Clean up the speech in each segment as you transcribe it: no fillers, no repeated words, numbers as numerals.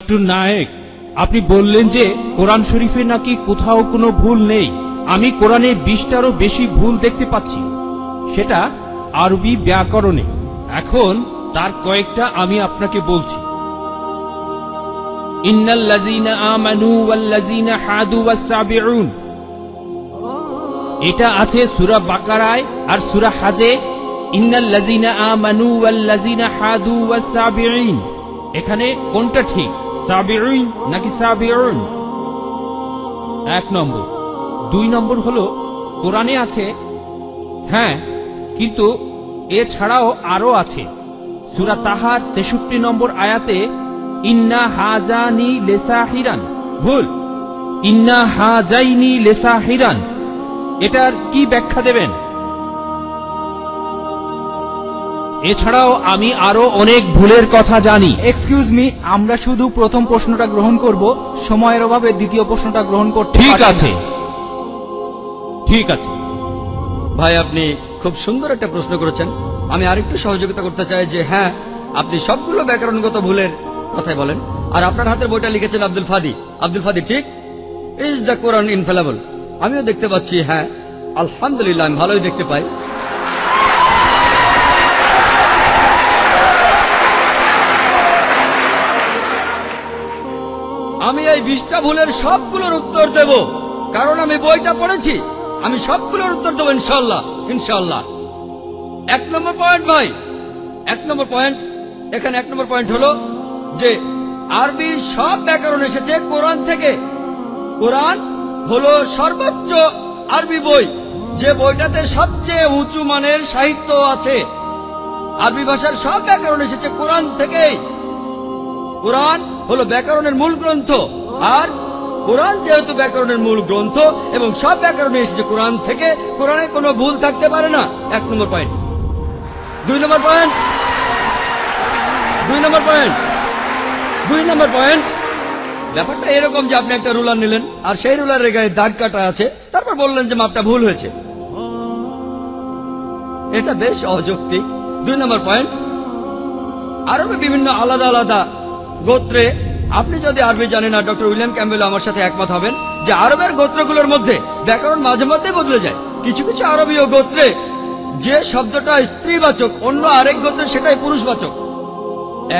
একটু নায়েক, আপনি বললেন যে কোরআন শরীফে নাকি কোথাও কোনো ভুল নেই। আমি কোরআনে 20টারও বেশি ভুল দেখতে পাচ্ছি, সেটা আরবি ব্যাকরণে। এখন তার কয়েকটা আমি আপনাকে বলছি। ইন্নাল্লাযীনা আমানু ওয়াল্লাযীনা হাদু ওয়াস-সাবিউন, এটা আছে সূরা বাকারায় আর সূরা হাজে। ইন্নাল্লাযীনা আমানু ওয়াল্লাযীনা হাদু ওয়াস-সাবিউন, এখানে কোনটা ঠিক, সাবিউন নাকি সাবিউন? 1 নম্বর। 2 নম্বর হলো কোরআনে আছে, হ্যাঁ, কিন্তু এছাড়াও আরো আছে। সূরা তাহার 63 নম্বর আয়াতে ইন্না হাজানি লেসাহিরান, ভুল, ইন্না হাজাইনি লেসাহিরান, এটার কি ব্যাখ্যা দেবেন? এছাড়াও আমি আরো অনেক ভুলের কথা জানি। এক্সকিউজ মি, আমরা শুধু প্রথম প্রশ্নটা গ্রহণ করব, সময়ের অভাবে দ্বিতীয় প্রশ্নটা গ্রহণ করতে ঠিক আছে, ঠিক আছে। ভাই, আপনি খুব সুন্দর একটা প্রশ্ন করেছেন। আমি আরেকটু সহযোগিতা করতে চাই যে হ্যাঁ, আপনি সবগুলো ব্যাকরণগত ভুলের কথাই বলেন। আর আপনার হাতের বইটা লিখেছেন আব্দুল ফাদি। আব্দুল ফাদি ঠিক, ইজ দ্য কোরআন ইনফেলেবল। আমিও দেখতে পাচ্ছি, হ্যাঁ আলহামদুলিল্লাহ, আমি ভালোই দেখতে পাই। আমি এই 20টা ভুলের সবগুলোর উত্তর দেব, কারণ আমি বইটা পড়েছি। আমি সবগুলোর উত্তর দেবো ইনশাল্লাহ, ইনশাল্লাহ। 1 নম্বর পয়েন্ট ভাই, 1 নম্বর পয়েন্ট, এখানে 1 নম্বর পয়েন্ট হলো যে আরবির সব ব্যাকরণ এসেছে কোরআন থেকে। কোরআন হলো সর্বোচ্চ আরবি বই, যে বইটাতে সবচেয়ে উঁচু মানের সাহিত্য আছে। আরবি ভাষার সব ব্যাকরণ এসেছে কোরআন থেকেই। কোরআন হলো ব্যাকরণের মূল গ্রন্থ, আর কোরআন যেহেতু ব্যাকরণের মূল গ্রন্থ এবং সব ব্যাকরণ এসেছে কোরআন থেকে, কোরআনে কোনো ভুল থাকতে পারে না। 1 নম্বর পয়েন্ট। 2 নম্বর পয়েন্ট, 2 নম্বর পয়েন্ট, 2 নম্বর পয়েন্ট। ব্যাপারটা এরকম যে আপনি একটা রুলার নিলেন, আর সেই রুলারের গায়ে দাগ কাটা আছে, তারপর বললেন যে মাপটা ভুল হয়েছে। এটা বেশ অযৌক্তিক। 2 নম্বর পয়েন্ট, আরবে বিভিন্ন আলাদা আলাদা গোত্রে, আপনি যদি আরবি জানেন, আর ডক্টর উইলিয়াম ক্যাম্বেল আমার সাথে একমত হবেন যে আরবের গোত্রগুলোর মধ্যে ব্যাকরণ মাঝে মধ্যে বদলে যায়। কিছু কিছু আরবীয় গোত্রে যে শব্দটা স্ত্রীবাচক, অন্য আরেক গোত্রে সেটাই পুরুষবাচক।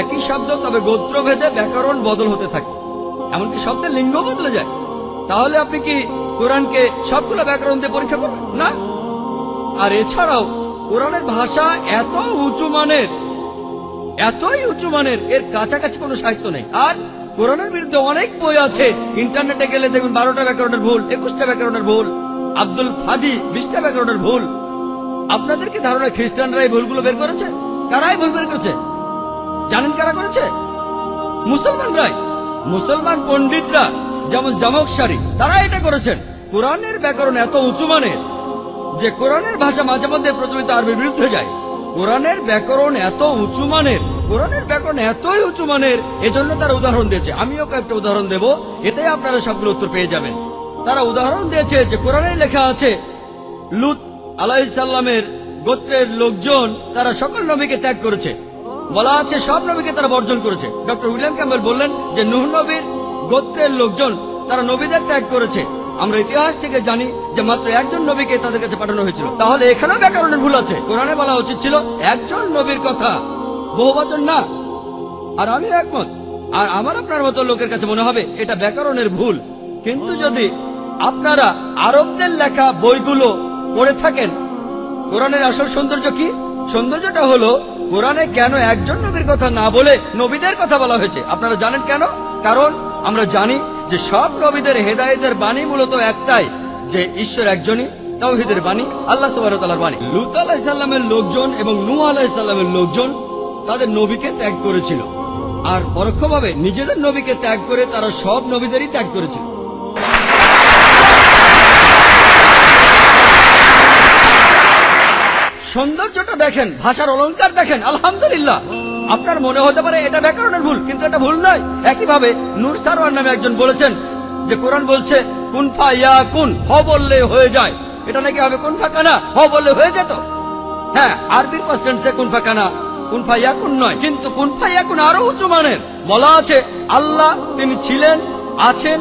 একই শব্দ, তবে গোত্রভেদে ব্যাকরণ বদল হতে থাকে, এমনকি শব্দের লিঙ্গ বদলে যায়। তাহলে আপনি কি কোরআনকে সবগুলো ব্যাকরণ দিয়ে পরীক্ষা করবেন? না। আর এছাড়াও কোরআনের ভাষা এত উঁচু মানের, এতই উঁচু মানের, এর কাছাকাছি কোনো সাহিত্য নেই। আর কোরআনের বিরুদ্ধে অনেক বই আছে, ইন্টারনেটে গেলে দেখুন 12টা ব্যাকরণের ভুল, 21টা ব্যাকরণের ভুল, আব্দুল ফাদি 20টা ব্যাকরণের ভুল। আপনাদের কি ধারণা খ্রিস্টানরা এই ভুলগুলো বের করেছে? কারাই ভুল বের করেছে জানেন? কারা করেছে? মুসলমানরাই। মুসলমান পণ্ডিতরা, যেমন জামকশারি, তারা এটা করেছেন। কোরআনের ব্যাকরণ এত উঁচু মানের যে কোরআনের ভাষা মাঝে মধ্যে প্রচলিত আরবির বিরুদ্ধে যায়। কোরআনের ব্যাকরণ এত উঁচু মানের, কোরআনের ব্যাকরণ এতই উঁচু মানের, এজন্য তারা উদাহরণ দিয়েছে। আমিও কয়েকটা উদাহরণ দেব, এতে আপনারা সবগুলো উত্তর পেয়ে যাবেন। তারা উদাহরণ দিয়েছে যে কোরআনে লেখা আছে লূত আলাইহিস সালামের গোত্রের লোকজন, তারা সকল নবীকে ত্যাগ করেছে। বলা আছে সব নবীকে তারা বর্জন করেছে। ডক্টর উইলিয়াম ক্যাম্বেল বললেন যে নূহ নবীর গোত্রের লোকজন, তারা নবীদের ত্যাগ করেছে। আমরা ইতিহাস থেকে জানি যে মাত্র একজন নবীকে তাদের কাছে পাঠানো হয়েছিল। তাহলে এখানেও ব্যাকরণের ভুল আছে। কোরআনে বলা উচিত ছিল একজন নবীর কথা, বহুবচন না। আর আমি একমত, আর আমার আপনার মতো লোকের কাছে মনে হবে এটা ব্যাকরণের ভুল। কিন্তু যদি আপনারা আরবদের লেখা বইগুলো পড়ে থাকেন, কোরআনের আসল সৌন্দর্য কি? সৌন্দর্যটা হলো কোরআনে কেন একজন নবীর কথা না বলে নবীদের কথা বলা হয়েছে। আপনারা জানেন কেন? কারণ আমরা জানি যে সব নবীদের হেদায়েতের বাণী মূলত একটাই, যে ঈশ্বর একজনই, তাওহীদের বাণী, আল্লাহ সুবহানাহু ওয়া তাআলার বাণী। লূত আলাইহিস সালামের লোকজন এবং নূহ আলাইহিস সালামের লোকজন তাদের নবীকে ত্যাগ করেছিল, আর পরোক্ষভাবে নিজেদের নবীকে ত্যাগ করে তারা সব নবীদেরই ত্যাগ করেছিল। সৌন্দর্যটা দেখেন, ভাষার অলংকার দেখেন, আলহামদুলিল্লাহ। আপনার মনে হতে পারে এটা ব্যাকরণের ভুল, কিন্তু এটা ভুল নয়। একইভাবে নূর সারওয়ার নামে একজন বলেছেন যে কোরআন বলছে কুন ফা ইয়াকুন, হ বললে হয়ে যায়। এটা নাকি হবে কুন ফা কানা, হ বললে হয়ে যেত। হ্যাঁ, আরবির পাস্ট টেন্সে কুন ফা কানা, কুন ফা ইয়াকুন নয়, কিন্তু কুন ফা ইয়াকুন আরো উঁচু মানের, বলা আছে আল্লাহ তিনি ছিলেন, আছেন